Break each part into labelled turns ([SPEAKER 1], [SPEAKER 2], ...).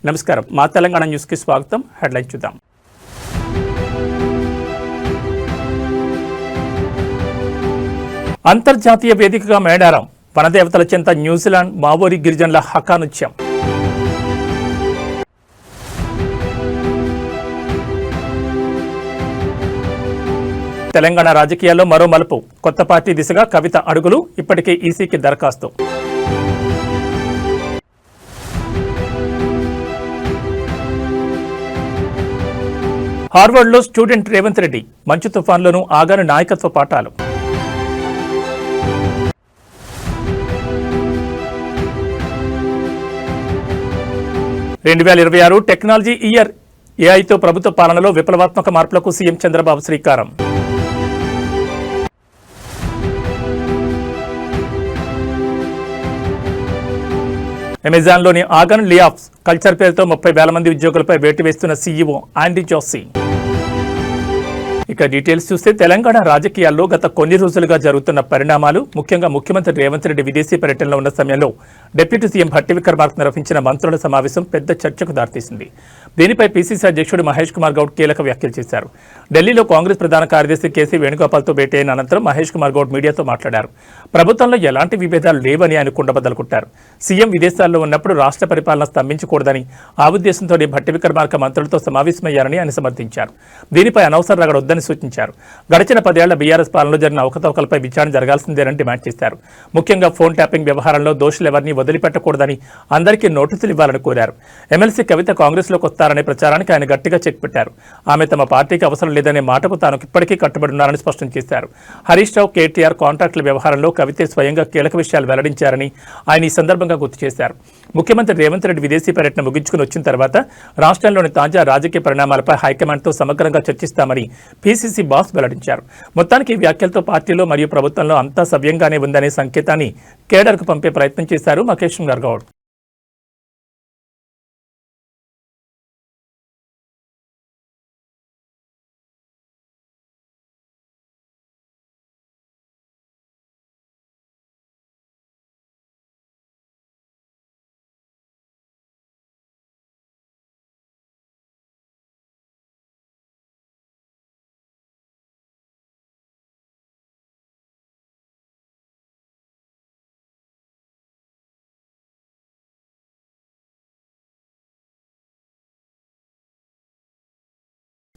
[SPEAKER 1] నమస్కారం. మా తెలంగాణ న్యూస్కి స్వాగతం. హెడ్లైన్ చూద్దాం. అంతర్జాతీయ వేదికగా మేడారం, వనదేవతల చెంత న్యూజిలాండ్ మావోరి గిరిజనుల హకానృత్యం. తెలంగాణ రాజకీయాల్లో మరో మలుపు, కొత్త పార్టీ దిశగా కవిత అడుగులు, ఇప్పటికే ఈసీకి దరఖాస్తు. హార్వర్డ్లో స్టూడెంట్ రేవంత్ రెడ్డి, మంచు తుఫాన్లోనూ ఆగాను నాయకత్వ పాఠాలు. (2026) టెక్నాలజీ ఇయర్, ఏఐతో ప్రభుత్వ పాలనలో విప్లవాత్మక మార్పులకు సీఎం చంద్రబాబు శ్రీకారం. అమెజాన్లోని ఆగన్ లేఆఫ్స్, కల్చర్ పేరుతో 30,000 మంది ఉద్యోగులపై వేటు వేస్తున్న సీఈఓ ఆండీ జోసీ. ఇక డీటెయిల్స్ చూస్తే, తెలంగాణ రాజకీయాల్లో గత కొన్ని రోజులుగా జరుగుతున్న పరిణామాలు, ముఖ్యంగా ముఖ్యమంత్రి రేవంత్ రెడ్డి విదేశీ పర్యటనలో ఉన్న సమయంలో డిప్యూటీ సీఎం భట్టి విక్రమార్క నిర్వహించిన మంత్రుల సమావేశం పెద్ద చర్చకు దారితీసింది. దీనిపై పీసీసీ అధ్యక్షుడు మహేష్ కుమార్ గౌడ్ కీలక వ్యాఖ్యలు చేశారు. ఢిల్లీలో కాంగ్రెస్ ప్రధాన కార్యదర్శి కేసీ వేణుగోపాల్తో భేటీ అయిన అనంతరం మహేష్ కుమార్ గౌడ్ మీడియాతో మాట్లాడారు. ప్రభుత్వంలో ఎలాంటి విభేదాలు లేవని ఆయన కుండబద్దలు కొట్టారు. సీఎం విదేశాల్లో ఉన్నప్పుడు రాష్ట్ర పరిపాలన స్తంభించకూడదని, ఆ ఉద్దేశంతోనే భట్టి విక్రమార్క మంత్రులతో సమావేశమయ్యారని ఆయన సమర్థించారు. దీనిపై అనవసర రగడ వద్దని సూచించారు. గడిచిన 10 ఏళ్ల బీఆర్ఎస్ పాలనలో జరిగిన అవకతవకలపై విచారణ జరగాల్సిందేనని డిమాండ్ చేశారు. ముఖ్యంగా ఫోన్ ట్యాపింగ్ వ్యవహారంలో దోషులెవరిని వదిలిపెట్టకూడదని, అందరికీ నోటీసులు ఇవ్వాలని కోరారు. ఎమ్మెల్సీ కవిత కాంగ్రెస్లోకి వస్తారనే ప్రచారానికి ఆయన గట్టిగా చెక్ పెట్టారు. ఆమె తమ పార్టీకి అవసరం లేదనే మాటకు తాను ఇప్పటికీ కట్టుబడి ఉన్నారని స్పష్టం చేశారు. హరీష్ రావు, కేటీఆర్ కాంట్రాక్టుల వ్యవహారంలో కవితే స్వయంగా కీలక విషయాలు వెల్లడించారని ఆయన ఈ సందర్భంగా గుర్తు చేశారు. ముఖ్యమంత్రి రేవంత్ రెడ్డి విదేశీ పర్యటన ముగించుకుని వచ్చిన తర్వాత రాష్ట్రంలోని తాజా రాజకీయ పరిణామాలపై హైకమాండ్తో సమగ్రంగా చర్చిస్తామని పీసీసీ బాస్ వెల్లడించారు. మొత్తానికి ఈ వ్యాఖ్యలతో పార్టీలో మరియు ప్రభుత్వంలో అంతా సవ్యంగానే ఉందనే సంకేతాన్ని కేడర్కు పంపే ప్రయత్నం చేశారు మహేష్ కుమార్ గౌడ్.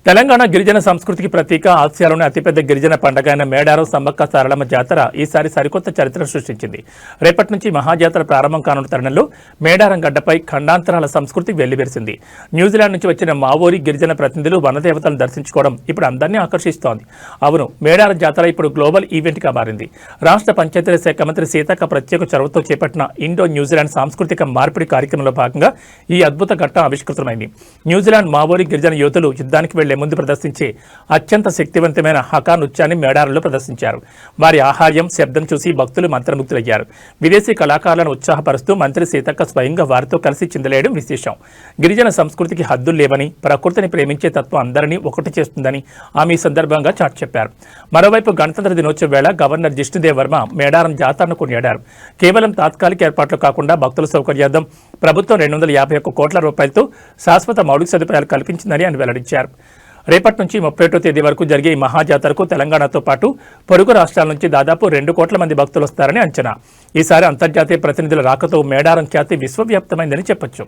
[SPEAKER 1] తెలంగాణ గిరిజన సంస్కృతికి ప్రతీక, ఆసియాలోని అతిపెద్ద గిరిజన పండుగ అయిన మేడారం సమ్మక్క సారలమ్మ జాతర ఈసారి సరికొత్త చరిత్ర సృష్టించింది. రేపటి నుంచి మహాజాతర ప్రారంభం కానున్న తరుణంలో మేడారం గడ్డపై ఖండాంతరాల సంస్కృతి వెల్లివిరిసింది. న్యూజిలాండ్ నుంచి వచ్చిన మావోరి గిరిజన ప్రతినిధులు వనదేవతలను దర్శించుకోవడం ఇప్పుడు అందరినీ ఆకర్షిస్తోంది. అవును, మేడారం జాతర ఇప్పుడు గ్లోబల్ ఈవెంట్గా మారింది. రాష్ట్ర పంచాయతీరాజ్ శాఖ మంత్రి సీతక్క ప్రత్యేక చొరవతో చేపట్టిన ఇండో న్యూజిలాండ్ సాంస్కృతిక మార్పిడి కార్యక్రమంలో భాగంగా ఈ అద్భుత ఘట్టం ఆవిష్కృతమైంది. న్యూజిలాండ్ మావోరి గిరిజన యోధులు యుద్ధానికి వెళ్లే ముందు ప్రదర్శించే అత్యంత శక్తివంతమైన హకా నృత్యాన్ని మేడారంలో ప్రదర్శించారు. వారి ఆహార్యం, శబ్దం చూసి భక్తులు మంత్రముగ్ధులయ్యారు. విదేశీ కళాకారులను ఉత్సాహపరుస్తూ మంత్రి సీతక్క స్వయంగా వారితో కలిసి చిందలేయడం విశేషం. గిరిజన సంస్కృతికి హద్దులు లేవని, ప్రకృతిని ప్రేమించే తత్వం అందరినీ ఒకటి చేస్తుందని ఆమె ఈ సందర్భంగా చాటి చెప్పారు. మరోవైపు గణతంత్ర దినోత్సవ వేళ గవర్నర్ జిష్ణుదేవ్ వర్మ మేడారం జాతరను కొనియాడారు. కేవలం తాత్కాలిక ఏర్పాట్లు కాకుండా భక్తుల సౌకర్యార్థం ప్రభుత్వం 251 కోట్ల రూపాయలతో శాశ్వత మౌలిక సదుపాయాలు కల్పించిందని ఆయన వెల్లడించారు. రేపటి నుంచి 31వ తేదీ వరకు జరిగే ఈ మహాజాతరకు తెలంగాణతో పాటు పొరుగు రాష్ట్రాల నుంచి దాదాపు 2 కోట్ల మంది భక్తులు వస్తారని అంచనా. ఈసారి అంతర్జాతీయ ప్రతినిధుల రాకతో మేడారం ఖ్యాతి విశ్వవ్యాప్తమైందని చెప్పొచ్చు.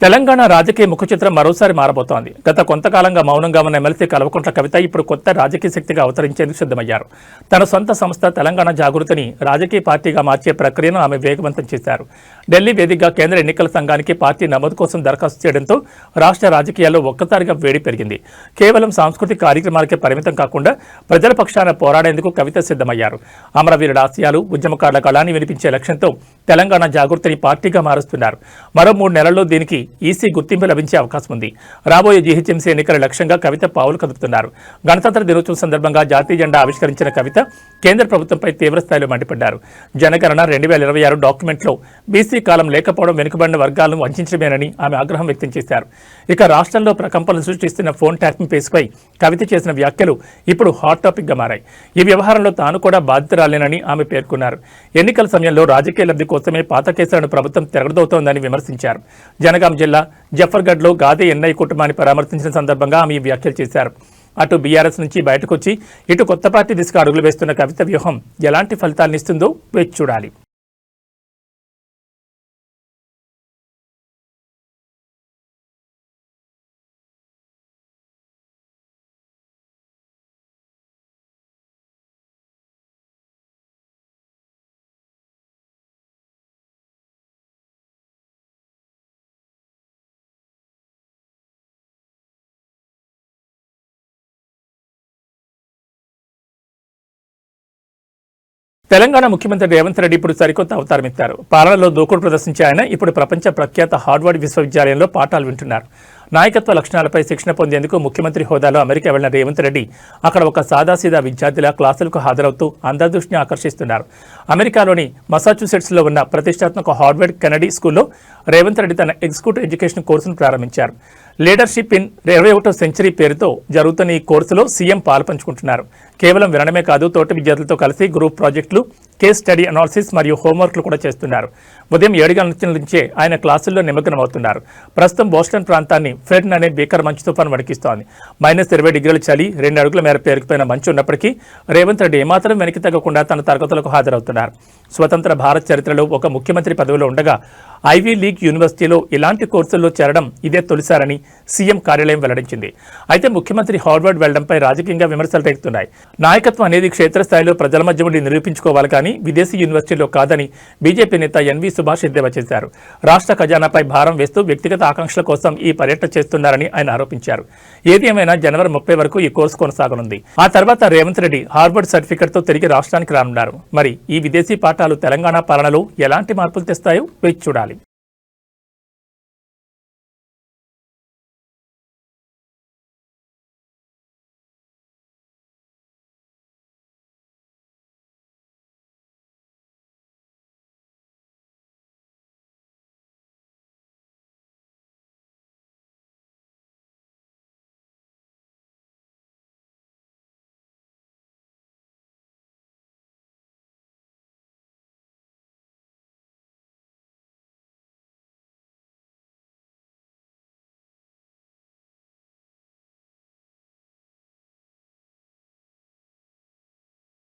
[SPEAKER 1] తెలంగాణ రాజకీయ ముఖచిత్రం మరోసారి మారబోతోంది. గత కొంతకాలంగా మౌనంగా ఉన్న ఎమ్మెల్సీ కల్వకుంట్ల కవిత ఇప్పుడు కొత్త రాజకీయ శక్తిగా అవతరించేందుకు సిద్ధమయ్యారు. తన సొంత సంస్థ తెలంగాణ జాగృతిని రాజకీయ పార్టీగా మార్చే ప్రక్రియను ఆమె వేగవంతం చేశారు. ఢిల్లీ వేదికగా కేంద్ర ఎన్నికల సంఘానికి పార్టీ నమోదు కోసం దరఖాస్తు చేయడంతో రాష్ట్ర రాజకీయాల్లో ఒక్కసారిగా వేడి పెరిగింది. కేవలం సాంస్కృతిక కార్యక్రమాలకే పరిమితం కాకుండా ప్రజల పక్షాన పోరాడేందుకు కవిత సిద్ధమయ్యారు. అమరవీరుల ఆశయాలు, ఉద్యమకారుల కళాన్ని వినిపించే లక్ష్యంతో తెలంగాణ జాగృతిని పార్టీగా మారుస్తున్నారు. మరో 3 నెలల్లో దీనికి ఈసీ గుర్తింపు లభించే అవకాశం ఉంది. రాబోయే జీహెచ్ఎంసీ ఎన్నికల లక్ష్యంగా కవిత పావులు కదుపుతున్నారు. గణతంత్ర దినోత్సవం సందర్భంగా జాతీయ జెండా ఆవిష్కరించిన కవిత కేంద్ర ప్రభుత్వంపై తీవ్రస్థాయిలో మండిపడ్డారు. జనగణన 2026 డాక్యుమెంట్లో బీసీ కాలం లేకపోవడం వెనుకబడిన వర్గాలను వంచడమేనని ఆమె ఆగ్రహం వ్యక్తం చేశారు. ఇక రాష్ట్రంలో ప్రకంపనలు సృష్టిస్తున్న ఫోన్ ట్యాపింగ్ కేసుపై కవిత చేసిన వ్యాఖ్యలు ఇప్పుడు హాట్ టాపిక్ గా మారాయి. ఈ వ్యవహారంలో తాను కూడా బాధితురాలేనని ఆమె పేర్కొన్నారు. ఎన్నికల సమయంలో రాజకీయ లబ్ధి కోసమే పాత కేసులను ప్రభుత్వం తిరగదవుతోందని విమర్శించారు. జనగాం జిల్లా జఫర్గఢ్లో గాదే ఎన్ఐ కుటుంబాన్ని పరామర్శించిన సందర్భంగా ఆమె వ్యాఖ్యలు చేశారు. అటు బీఆర్ఎస్ నుంచి బయటకొచ్చి ఇటు కొత్త పార్టీ దిశగా అడుగులు వేస్తున్న కవిత వ్యూహం ఎలాంటి ఫలితాలనిస్తుందో వేచి చూడాలి. తెలంగాణ ముఖ్యమంత్రి రేవంత్ రెడ్డి ఇప్పుడు సరికొత్త అవతారం ఎత్తారు. పాలనలో దూకుడు ప్రదర్శించే ఆయన ఇప్పుడు ప్రపంచ ప్రఖ్యాత హార్వర్డ్ విశ్వవిద్యాలయంలో పాఠాలు వింటున్నారు. నాయకత్వ లక్షణాలపై శిక్షణ పొందేందుకు ముఖ్యమంత్రి హోదాలో అమెరికా వెళ్లిన రేవంత్ రెడ్డి అక్కడ ఒక సాదాసీదా విద్యార్థిలా క్లాసులకు హాజరవుతూ అందరి దృష్టిని ఆకర్షిస్తున్నారు. అమెరికాలోని మసాచ్యూసెట్స్లో ఉన్న ప్రతిష్టాత్మక హార్వర్డ్ కెనడీ స్కూల్లో రేవంత్ రెడ్డి తన ఎగ్జిక్యూటివ్ ఎడ్యుకేషన్ కోర్సును ప్రారంభించారు. లీడర్షిప్ ఇన్ 21వ సెంచరీ పేరుతో జరుగుతున్న ఈ కోర్సులో సీఎం పాల్పంచుకుంటున్నారు. కేవలం వినడమే కాదు, తోటి విద్యార్థులతో కలిసి గ్రూప్ ప్రాజెక్టులు, కేస్ స్టడీ అనాలిసిస్ మరియు హోంవర్క్లు కూడా చేస్తున్నారు. ఉదయం 7 గంటల నుంచే ఆయన క్లాసుల్లో నిమగ్నమవుతున్నారు. ప్రస్తుతం బోస్టన్ ప్రాంతాన్ని ఫ్రెడ్ అనే భీకర మంచు తుఫాను వణికిస్తోంది. -20 చలి, 2 అడుగుల మేర పేరుకుపోయిన మంచు ఉన్నప్పటికీ రేవంత్ రెడ్డి ఏమాత్రం వెనక్కి తగ్గకుండా తన తరగతులకు హాజరవుతున్నారు. స్వతంత్ర భారత్ చరిత్రలో ఒక ముఖ్యమంత్రి పదవిలో ఉండగా ఐవీ లీగ్ యూనివర్సిటీలో ఇలాంటి కోర్సుల్లో చేరడం ఇదే తొలిసారని సీఎం కార్యాలయం వెల్లడించింది. అయితే ముఖ్యమంత్రి హార్వర్డ్ వెళ్లడంపై రాజకీయంగా విమర్శలు రేగుతున్నాయి. నాయకత్వం అనేది క్షేత్రస్థాయిలో ప్రజల మధ్య ఉండి నిరూపించుకోవాలి కానీ విదేశీ యూనివర్సిటీలో కాదని బీజేపీ నేత ఎన్వీ సుభాష్ ఎద్దేవా చేశారు. రాష్ట్ర ఖజానాపై భారం వేస్తూ వ్యక్తిగత ఆకాంక్షల కోసం ఈ పర్యటన చేస్తున్నారని ఆయన ఆరోపించారు. ఏది ఏమైనా జనవరి 30 వరకు ఈ కోర్సు కొనసాగనుంది. ఆ తర్వాత రేవంత్ రెడ్డి హార్వర్డ్ సర్టిఫికెట్తో తిరిగి రాష్ట్రానికి రానున్నారు. మరి ఈ విదేశీ పాఠాలు తెలంగాణ పాలనలో ఎలాంటి మార్పులు తెస్తాయో వేచి చూడాలి.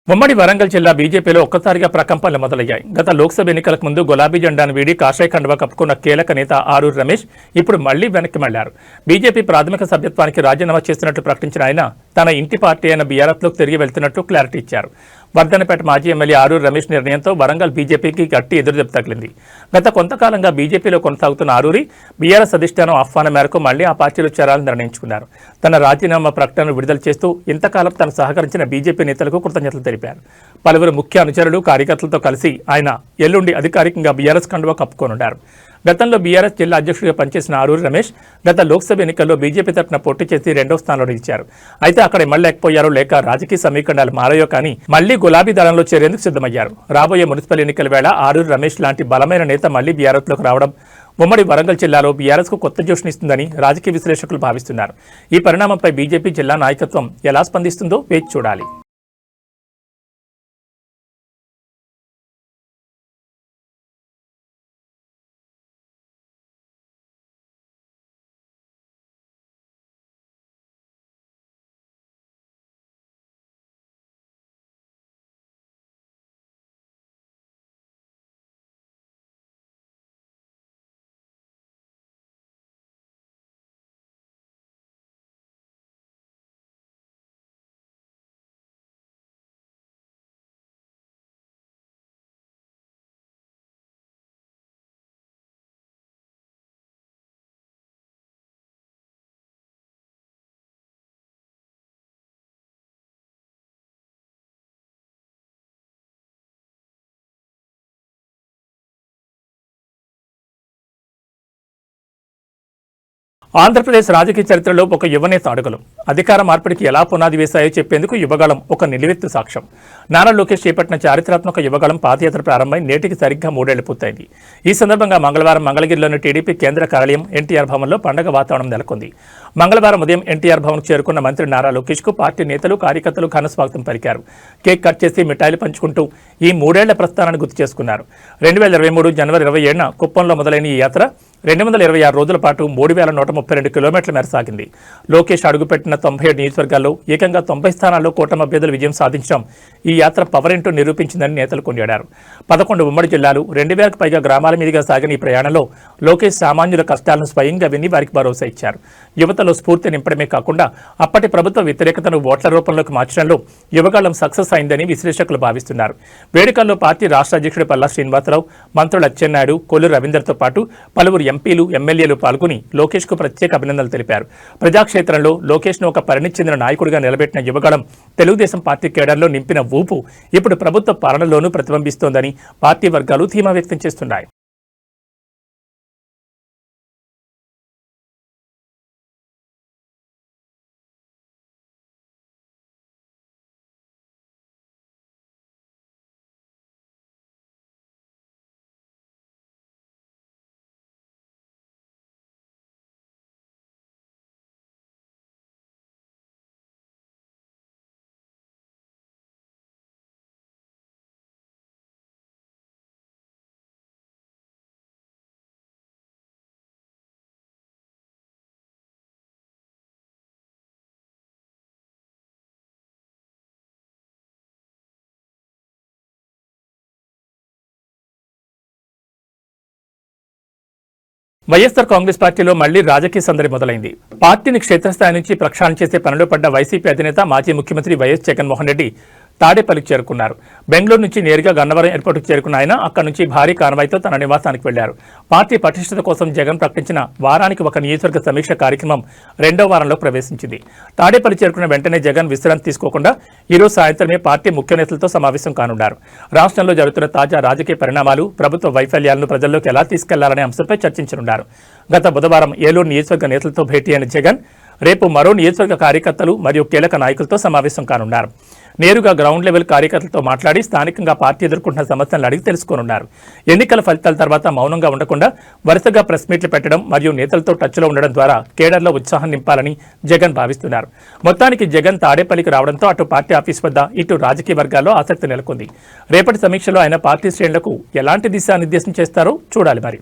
[SPEAKER 1] ఉమ్మడి వరంగల్ జిల్లా బీజేపీలో ఒక్కసారిగా ప్రకంపనలు మొదలయ్యాయి. గత లోక్సభ ఎన్నికలకు ముందు గులాబీ జెండాను వీడి కాషాయ కండువా కప్పుకున్న కీలక నేత ఆరూరు రమేష్ ఇప్పుడు మళ్లీ వెనక్కి మళ్లారు. బీజేపీ ప్రాథమిక సభ్యత్వానికి రాజీనామా చేస్తున్నట్లు ప్రకటించిన ఆయన తన ఇంటి పార్టీ అయిన బీఆర్ఎస్లోకి తిరిగి వెళ్తున్నట్లు క్లారిటీ ఇచ్చారు. వర్ధనపేట మాజీ ఎమ్మెల్యే ఆరూరు రమేష్ నిర్ణయంతో వరంగల్ బీజేపీకి గట్టి ఎదురుదెబ్బ తగిలింది. గత కొంతకాలంగా బీజేపీలో కొనసాగుతున్న ఆరూరి బీఆర్ఎస్ అధిష్టానం ఆహ్వానం మేరకు మళ్లీ ఆ పార్టీలో చేరాలని నిర్ణయించుకున్నారు. తన రాజీనామా ప్రకటనను విడుదల చేస్తూ ఇంతకాలం తను సహకరించిన బీజేపీ నేతలకు కృతజ్ఞతలు తెలిపారు. పలువురు ముఖ్య అనుచరులు, కార్యకర్తలతో కలిసి ఆయన ఎల్లుండి అధికారికంగా బీఆర్ఎస్ కండువా కప్పుకోనున్నారు. గతంలో బీఆర్ఎస్ జిల్లా అధ్యక్షుడిగా పనిచేసిన ఆరూరి రమేష్ గత లోక్సభ ఎన్నికల్లో బీజేపీ తరఫున పోటీ చేసి 2వ స్థానంలో నిలిచారు. అయితే అక్కడ ఎమ్మెల్యేకపోయారో లేక రాజకీయ సమీకరణాలు మారాయో కానీ మళ్లీ గులాబీ దళంలో చేరేందుకు సిద్ధమయ్యారు. రాబోయే మున్సిపల్ ఎన్నికల వేళ ఆరూరి రమేష్ లాంటి బలమైన నేత మళ్లీ బీఆర్ఎస్లోకి రావడం ఉమ్మడి వరంగల్ జిల్లాలో బీఆర్ఎస్కు కొత్త జోష్నిస్తుందని రాజకీయ విశ్లేషకులు భావిస్తున్నారు. ఈ పరిణామంపై బీజేపీ జిల్లా నాయకత్వం ఎలా స్పందిస్తుందో వేచి చూడాలి. ఆంధ్రప్రదేశ్ రాజకీయ చరిత్రలో ఒక యువనేత అడుగులు అధికార మార్పిడికి ఎలా పునాది వేశాయో చెప్పేందుకు యువగళం ఒక నిలువెత్తు సాక్ష్యం. నారా లోకేష్ చేపట్టిన చారిత్రాత్మక యువగళం పాదయాత్ర ప్రారంభమై నేటికి సరిగ్గా 3 ఏళ్లు పూర్తయింది. ఈ సందర్భంగా మంగళవారం మంగళగిరిలోని టీడీపీ కేంద్ర కార్యాలయం ఎన్టీఆర్ భవన్లో పండగ వాతావరణం నెలకొంది. మంగళవారం ఉదయం ఎన్టీఆర్ భవన్కు చేరుకున్న మంత్రి నారా లోకేష్ కు పార్టీ నేతలు కార్యకర్తలు ఘన స్వాగతం పలికారు. కేక్ కట్ చేసి మిఠాయిలు పంచుకుంటూ ఈ 3 ఏళ్ల ప్రస్థానాన్ని గుర్తు చేసుకున్నారు. 2023 జనవరి 27న కుప్పంలో మొదలైన ఈ యాత్ర 226 రోజుల పాటు 3132 కిలోమీటర్ల మేర సాగింది. లోకేష్ అడుగుపెట్టిన 97 నియోజకవర్గాల్లో ఏకంగా 90 స్థానాల్లో కూటమి అభ్యర్థులు విజయం సాధించడం ఈ యాత్ర పవర్ ఏంటో నిరూపించిందని నేతలు కొనియాడారు. 11 ఉమ్మడి జిల్లాలు 2000కు పైగా గ్రామాల మీదుగా సాగిన ఈ ప్రయాణంలో లోకేష్ సామాన్యుల కష్టాలను స్వయంగా విని వారికి భరోసా ఇచ్చారు. యువతలో స్ఫూర్తి నింపడమే కాకుండా అప్పటి ప్రభుత్వ వ్యతిరేకతను ఓట్ల రూపంలోకి మార్చడంలో యువగళం సక్సెస్ అయిందని విశ్లేషకులు భావిస్తున్నారు. వేడుకల్లో పార్టీ రాష్ట్ర అధ్యక్షుడు పల్లా శ్రీనివాసరావు, మంత్రులు అచ్చెన్నాయుడు, కొల్లు రవీందర్తో పాటు పలువురు ఎంపీలు, ఎమ్మెల్యేలు పాల్గొని లోకేష్ కు ప్రత్యేక అభినందనలు తెలిపారు. ప్రజాక్షేత్రంలో లోకేష్ ను ఒక పరిణితి చెందిన నాయకుడిగా నిలబెట్టిన యువగళం తెలుగుదేశం పార్టీ కేడర్లో నింపిన ఊపు ఇప్పుడు ప్రభుత్వ పాలనలోనూ ప్రతిబింబిస్తోందని పార్టీ వర్గాలు ధీమా వ్యక్తం చేస్తున్నాయి. వైఎస్ఆర్ కాంగ్రెస్ పార్టీలో మళ్లీ రాజకీయ సందడి మొదలైంది. పార్టీని క్షేత్రస్థాయి నుంచి ప్రక్షాళన చేసే పనిలో పడ్డ వైసీపీ అధినేత మాజీ ముఖ్యమంత్రి వైఎస్ జగన్మోహన్ రెడ్డి తాడేపల్లికి చేరుకున్నారు. బెంగళూరు నుంచి నేరుగా గన్నవరం ఎయిర్పోర్టుకు చేరుకున్న ఆయన అక్కడి నుంచి భారీ కాన్వాయ్తో తన నివాసానికి వెళ్లారు. పార్టీ పటిష్టత కోసం జగన్ ప్రకటించిన వారానికి ఒక నియోజకవర్గ సమీక్ష కార్యక్రమం 2వ వారంలో ప్రవేశించింది. తాడేపల్లి చేరుకున్న వెంటనే జగన్ విశ్రాంతి తీసుకోకుండా ఈరోజు సాయంత్రమే పార్టీ ముఖ్య నేతలతో సమావేశం కానున్నారు. రాష్ట్రంలో జరుగుతున్న తాజా రాజకీయ పరిణామాలు, ప్రభుత్వ వైఫల్యాలను ప్రజల్లోకి ఎలా తీసుకెళ్లాలనే అంశంపై చర్చించనున్నారు. గత బుధవారం ఏలూరు నియోజకవర్గ నేతలతో భేటీ అయిన జగన్ రేపు మరో నియోజకవర్గ కార్యకర్తలు మరియు కీలక నాయకులతో సమావేశం కానున్నారు. నేరుగా గ్రౌండ్ లెవెల్ కార్యకర్తలతో మాట్లాడి స్థానికంగా పార్టీ ఎదుర్కొంటున్న సమస్యలను అడిగి తెలుసుకోనున్నారు. ఎన్నికల ఫలితాల తర్వాత మౌనంగా ఉండకుండా వరుసగా ప్రెస్ మీట్లు పెట్టడం మరియు నేతలతో టచ్లో ఉండడం ద్వారా కేడర్లో ఉత్సాహం నింపాలని జగన్ భావిస్తున్నారు. మొత్తానికి జగన్ తాడేపల్లికి రావడంతో అటు పార్టీ ఆఫీస్ వద్ద ఇటు రాజకీయ వర్గాల్లో ఆసక్తి నెలకొంది. రేపటి సమీక్షలో ఆయన పార్టీ శ్రేణులకు ఎలాంటి దిశానిర్దేశం చేస్తారో చూడాలి మరి.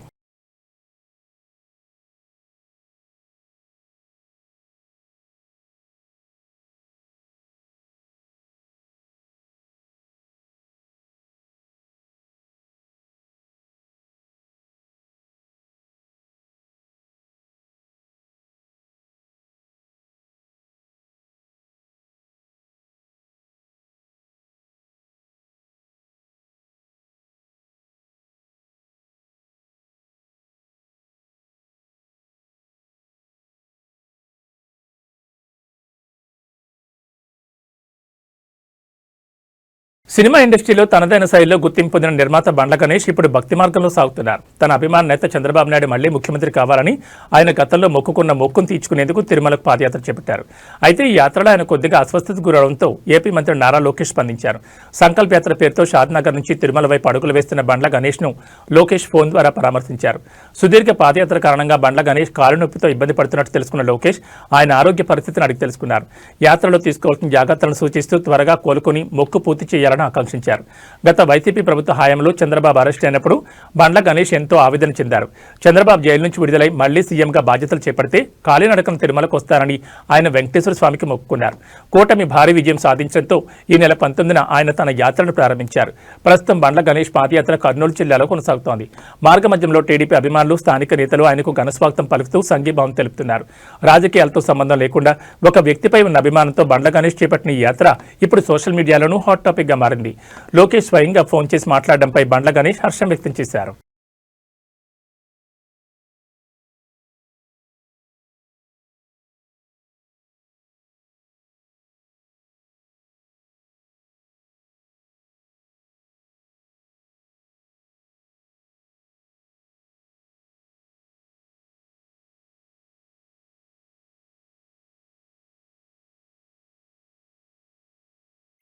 [SPEAKER 1] సినిమా ఇండస్ట్రీలో తనదైన శైలిలో గుర్తింపు పొందిన నిర్మాత బండ్ల గణేష్ ఇప్పుడు భక్తి మార్గంలో సాగుతున్నారు. తన అభిమాన నేత చంద్రబాబు నాయుడు మళ్లీ ముఖ్యమంత్రి కావాలని ఆయన గతంలో మొక్కుకున్న మొక్కును తీర్చుకునేందుకు తిరుమలకు పాదయాత్ర చేపట్టారు. అయితే ఈ యాత్రలో ఆయన కొద్దిగా అస్వస్థతకు గురవడంతో ఏపీ మంత్రి నారా లోకేష్ స్పందించారు. సంకల్ప యాత్ర పేరుతో షాద్నగర్ నుంచి తిరుమల వైపు అడుగులు వేస్తున్న బండ్ల గణేష్ ను లోకేష్ ఫోన్ ద్వారా పరామర్శించారు. సుదీర్ఘ పాదయాత్ర కారణంగా బండ్ల గణేష్ కాలు నొప్పితో ఇబ్బంది పడుతున్నట్టు తెలుసుకున్న లోకేష్ ఆయన ఆరోగ్య పరిస్థితిని అడిగి తెలుసుకున్నారు. యాత్రలో తీసుకోవాల్సిన జాగ్రత్తలను సూచిస్తూ త్వరగా కోలుకుని మొక్కు పూర్తి చేయాలని ఆకాంక్షించారు. గత వైసీపీ ప్రభుత్వ హయాంలో చంద్రబాబు అరెస్ట్ అయినప్పుడు బండ్ల గణేష్ ఎంతో ఆవేదన చెందారు. చంద్రబాబు జైలు నుంచి విడుదలై మళ్లీ సీఎంగా బాధ్యతలు చేపడితే కాలినడకన తిరుమలకు వస్తారని ఆయన వెంకటేశ్వర స్వామికి మొక్కుకున్నారు. కూటమి భారీ విజయం సాధించడంతో ఈ నెల 19న ఆయన తన యాత్రను ప్రారంభించారు. ప్రస్తుతం బండ్ల గణేష్ పాదయాత్ర కర్నూలు జిల్లాలో కొనసాగుతోంది. మార్గమధ్యంలో టీడీపీ అభిమానులు, స్థానిక నేతలు ఆయనకు ఘనస్వాగతం పలుకుతూ సంఘీభావం తెలుపుతున్నారు. రాజకీయాలతో సంబంధం లేకుండా ఒక వ్యక్తిపై ఉన్న అభిమానంతో బండ్ల గణేష్ చేపట్టిన ఈ యాత్ర ఇప్పుడు సోషల్ మీడియాలోనూ హాట్ టాపిక్ గా మారింది. లోకేష్ స్వయంగా ఫోన్ చేసి మాట్లాడడంపై బండ్ల గణేష్ హర్షం వ్యక్తం చేశారు.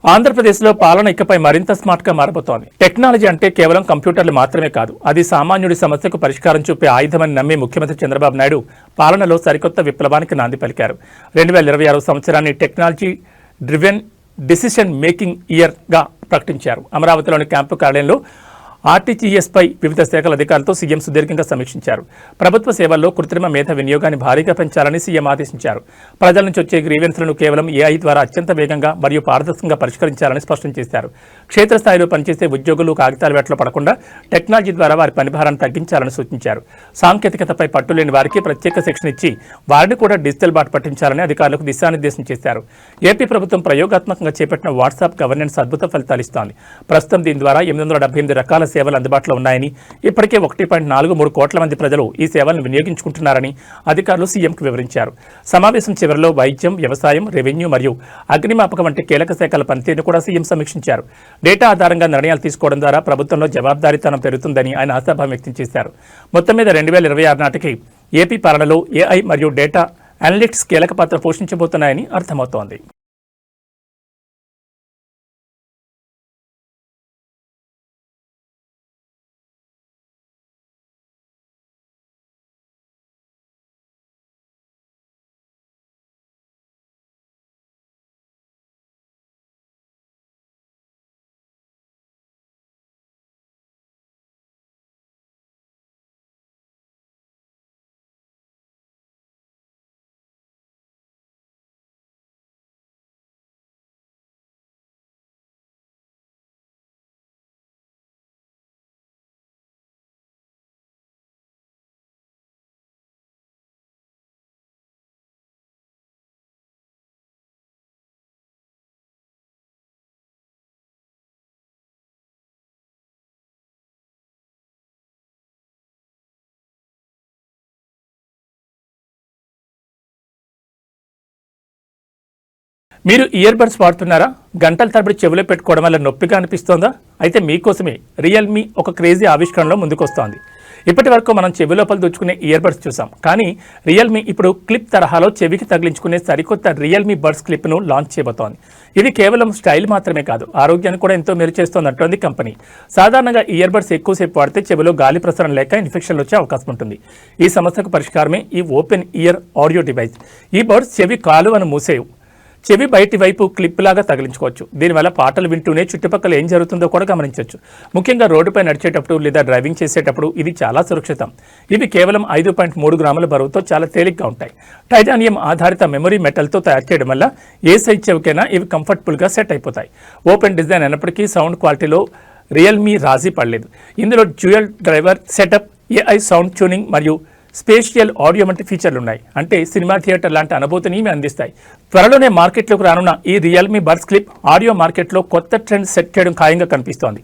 [SPEAKER 1] ఆంధ్రప్రదేశ్లో పాలన ఇకపై మరింత స్మార్ట్గా మారబోతోంది. టెక్నాలజీ అంటే కేవలం కంప్యూటర్లు మాత్రమే కాదు, అది సామాన్యుడి సమస్యకు పరిష్కారం చూపే ఆయుధమని నమ్మి ముఖ్యమంత్రి చంద్రబాబు నాయుడు పాలనలో సరికొత్త విప్లవానికి నాంది పలికారు. 2026 సంవత్సరాన్ని టెక్నాలజీ డ్రివెన్ డిసిషన్ మేకింగ్ ఇయర్గా ప్రకటించారు. అమరావతిలోని క్యాంపు కార్యాలయంలో ఆర్టీజీఎస్పై వివిధ శాఖల అధికారులతో సీఎం సుదీర్ఘంగా సమీక్షించారు. ప్రభుత్వ సేవల్లో కృత్రిమ మేధ వినియోగాన్ని భారీగా పెంచాలని సీఎం ఆదేశించారు. ప్రజల నుంచి వచ్చే గ్రీవెన్స్లను కేవలం ఏఐ ద్వారా అత్యంత వేగంగా మరియు పారదర్శకంగా పరిష్కరించాలని స్పష్టం చేశారు. క్షేత్రస్థాయిలో పనిచేసే ఉద్యోగులు కాగితాల వేటలో పడకుండా టెక్నాలజీ ద్వారా వారి పనిభారాన్ని తగ్గించాలని సూచించారు. సాంకేతికతపై పట్టులేని వారికి ప్రత్యేక శిక్షణ ఇచ్చి వారిని కూడా డిజిటల్ బాట పట్టించాలని అధికారులకు దిశానిర్దేశం చేశారు. ఏపీ ప్రభుత్వం ప్రయోగాత్మకంగా చేపట్టిన వాట్సాప్ గవర్నెన్స్ అద్భుత ఫలితాలిస్తోంది. ప్రస్తుతం దీని ద్వారా 878 రకాల సేవలు అందుబాటులో ఉన్నాయని, ఇప్పటికే 1.43 కోట్ల మంది ప్రజలు ఈ సేవలను వినియోగించుకుంటున్నారని అధికారులు సీఎంకు వివరించారు. సమావేశం చివరిలో వైద్యం, వ్యవసాయం, రెవెన్యూ మరియు అగ్నిమాపక వంటి కీలక శాఖల పనితీరును కూడా సీఎం సమీక్షించారు. డేటా ఆధారంగా నిర్ణయాలు తీసుకోవడం ద్వారా ప్రభుత్వంలో జవాబుదారీతనం పెరుగుతుందని ఆయన ఆశాభావం వ్యక్తం చేశారు. మొత్తం మీద 2026 నాటికి ఏపీ పాలనలో ఏఐ మరియు డేటా అనలిటిక్స్ కీలక పాత్ర పోషించబోతున్నాయని అర్థమవుతోంది. మీరు ఇయర్ బడ్స్ వాడుతున్నారా? గంటల తరబడి చెవిలో పెట్టుకోవడం వల్ల నొప్పిగా అనిపిస్తోందా? అయితే మీకోసమే రియల్మీ ఒక క్రేజీ ఆవిష్కరణలో ముందుకొస్తోంది. ఇప్పటి వరకు మనం చెవి లోపల దూచుకునే ఇయర్ బడ్స్ చూసాం, కానీ రియల్మీ ఇప్పుడు క్లిప్ తరహాలో చెవికి తగిలించుకునే సరికొత్త రియల్మీ బడ్స్ క్లిప్ను లాంచ్ చేయబోతోంది. ఇది కేవలం స్టైల్ మాత్రమే కాదు, ఆరోగ్యాన్ని కూడా ఎంతో మేలు చేస్తోందంటోంది కంపెనీ. సాధారణంగా ఇయర్ బడ్స్ ఎక్కువసేపు వాడితే చెవిలో గాలి ప్రసరణ లేక ఇన్ఫెక్షన్లు వచ్చే అవకాశం ఉంటుంది. ఈ సమస్యకు పరిష్కారమే ఈ ఓపెన్ ఇయర్ ఆడియో డివైస్. ఈ బడ్స్ చెవి కాలువను మూసేవు, చెవి బయటి వైపు క్లిప్ లాగా తగిలించుకోవచ్చు. దీనివల్ల పాటలు వింటూనే చుట్టుపక్కల ఏం జరుగుతుందో కూడా గమనించవచ్చు. ముఖ్యంగా రోడ్డుపై నడిచేటప్పుడు లేదా డ్రైవింగ్ చేసేటప్పుడు ఇది చాలా సురక్షితం. ఇవి కేవలం 5.3 గ్రాముల బరువుతో చాలా తేలిగ్గా ఉంటాయి. టైటానియం ఆధారిత మెమరీ మెటల్తో తయారు చేయడం వల్ల ఏ సైజ్ చెవికైనా ఇవి కంఫర్టబుల్గా సెట్ అయిపోతాయి. ఓపెన్ డిజైన్ అయినప్పటికీ సౌండ్ క్వాలిటీలో రియల్మీ రాజీ పడలేదు. ఇందులో dual driver setup, AI sound tuning మరియు స్పేషియల్ ఆడియో వంటి ఫీచర్లు ఉన్నాయి. అంటే సినిమా థియేటర్ లాంటి అనుభూతిని ఇవి అందిస్తాయి. త్వరలోనే మార్కెట్లోకి రానున్న ఈ రియల్మీ బడ్స్ క్లిప్ ఆడియో మార్కెట్లో కొత్త ట్రెండ్ సెట్ చేయడం ఖాయంగా కనిపిస్తోంది.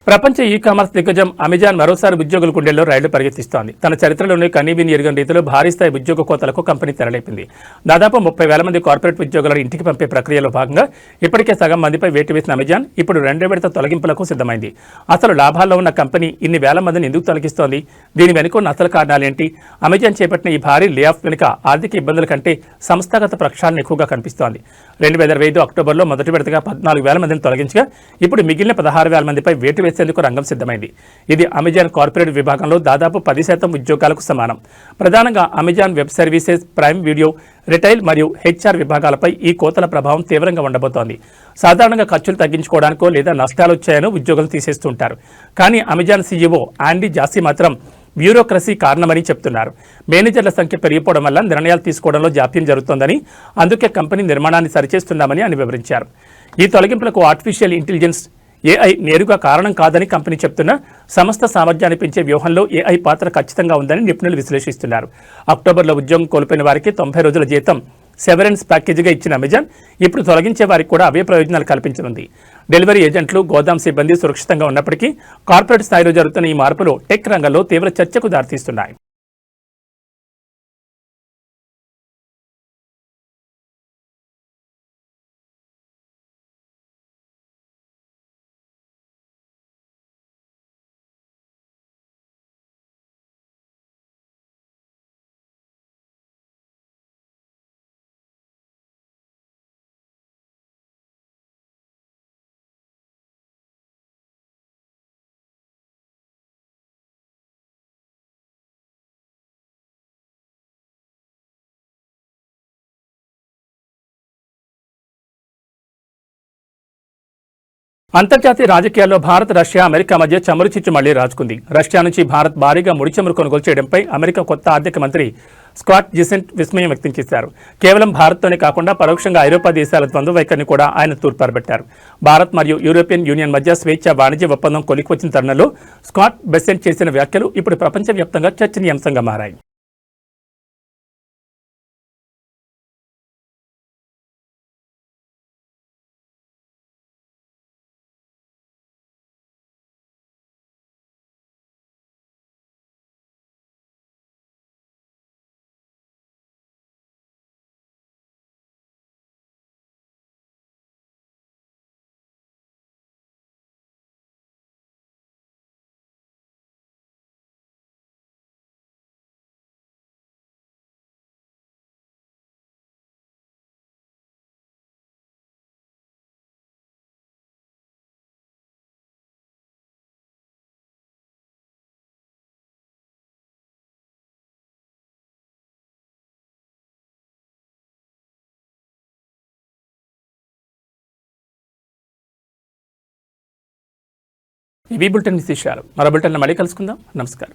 [SPEAKER 1] ప్రపంచ ఈ కామర్స్ దిగ్గజం అమెజాన్ మరోసారి ఉద్యోగుల గుండెల్లో రైళ్లు పరిగెత్తిస్తోంది. తన చరిత్రలోనే కనీవిని ఎరుగని రీతిలో భారీ స్థాయి ఉద్యోగ కోతలకు కంపెనీ తెరలేపింది. దాదాపు 30,000 మంది కార్పొరేట్ ఉద్యోగులను ఇంటికి పంపే ప్రక్రియలో భాగంగా ఇప్పటికే సగం మందిపై వేటు వేసిన అమెజాన్ ఇప్పుడు 2వ విడత తొలగింపులకు సిద్ధమైంది. అసలు లాభాల్లో ఉన్న కంపెనీ ఇన్ని వేల మందిని ఎందుకు తొలగిస్తోంది? దీని వెనుక ఉన్న అసలు కారణాలేంటి? అమెజాన్ చేపట్టిన ఈ భారీ లే ఆఫ్ వెనుక ఆర్థిక ఇబ్బందుల కంటే సంస్థాగత ప్రక్షాళన ఎక్కువగా కనిపిస్తోంది. 2025 అక్టోబర్లో మొదటి విడతగా 14,000 మందిని తొలగించగా ఇప్పుడు మిగిలిన 16,000 మందిపై వేటు చేసేందుకు రంగం సిద్ధమైంది. ఇది అమెజాన్ కార్పొరేట్ విభాగంలో దాదాపు 10% ఉద్యోగాలకు సమానం. ప్రధానంగా Amazon web services, prime video, retail మరియు హెచ్ఆర్ విభాగాలపై ఈ కోతల ప్రభావం తీవ్రంగా ఉండబోతోంది. సాధారణంగా ఖర్చులు తగ్గించుకోవడానికో లేదా నష్టాలు వచ్చాయనో ఉద్యోగులు తీసేస్తుంటారు. కానీ అమెజాన్ సీఈఓ ఆండీ జాసీ మాత్రం బ్యూరోక్రసీ కారణమని చెప్తున్నారు. మేనేజర్ల సంఖ్య పెరిగిపోవడం వల్ల నిర్ణయాలు తీసుకోవడంలో జాప్యం జరుగుతోందని, అందుకే కంపెనీ నిర్మాణాన్ని సరిచేస్తున్నామని ఆయన వివరించారు. ఈ తొలగింపులకు ఆర్టిఫిషియల్ ఇంటెలిజెన్స్, ఏఐ నేరుగా కారణం కాదని కంపెనీ చెప్తున్నా సంస్థ సామర్థ్యాన్ని పెంచే వ్యూహంలో ఏఐ పాత్ర ఖచ్చితంగా ఉందని నిపుణులు విశ్లేషిస్తున్నారు. అక్టోబర్లో ఉద్యోగం కోల్పోయిన వారికి 90 రోజుల జీతం సెవరెన్స్ ప్యాకేజీగా ఇచ్చిన అమెజాన్ ఇప్పుడు తొలగించే వారికి కూడా అవే ప్రయోజనాలు కల్పించనుంది. డెలివరీ ఏజెంట్లు, గోదాం సిబ్బంది సురక్షితంగా ఉన్నప్పటికీ కార్పొరేట్ స్థాయిలో జరుగుతున్న ఈ మార్పులు టెక్ రంగంలో తీవ్ర చర్చకు దారితీస్తున్నాయి. అంతర్జాతీయ రాజకీయాల్లో భారత్, రష్యా, అమెరికా మధ్య చమురు చిచ్చు మళ్లీ రాజుకుంది. రష్యా నుంచి భారత్ భారీగా ముడి చమురు కొనుగోలు చేయడంపై అమెరికా కొత్త ఆర్థిక మంత్రి స్కాట్ జిసెంట్ విస్మయం వ్యక్తం చేశారు. కేవలం భారత్తోనే కాకుండా పరోక్షంగా ఐరోపా దేశాల ద్వంద్వ వైఖరిని కూడా ఆయన తూర్పారబెట్టారు. భారత్ మరియు యూరోపియన్ యూనియన్ మధ్య స్వేచ్ఛ వాణిజ్య ఒప్పందం కొలిక్కొచ్చిన తరుణంలో స్కాట్ బెసెంట్ చేసిన వ్యాఖ్యలు ఇప్పుడు ప్రపంచవ్యాప్తంగా చర్చనీయాంశంగా మారాయి. ఇవి బులెటిన్ విశేషాలు. మరో బులెటిన్లో మళ్ళీ కలుసుకుందాం. నమస్కారం.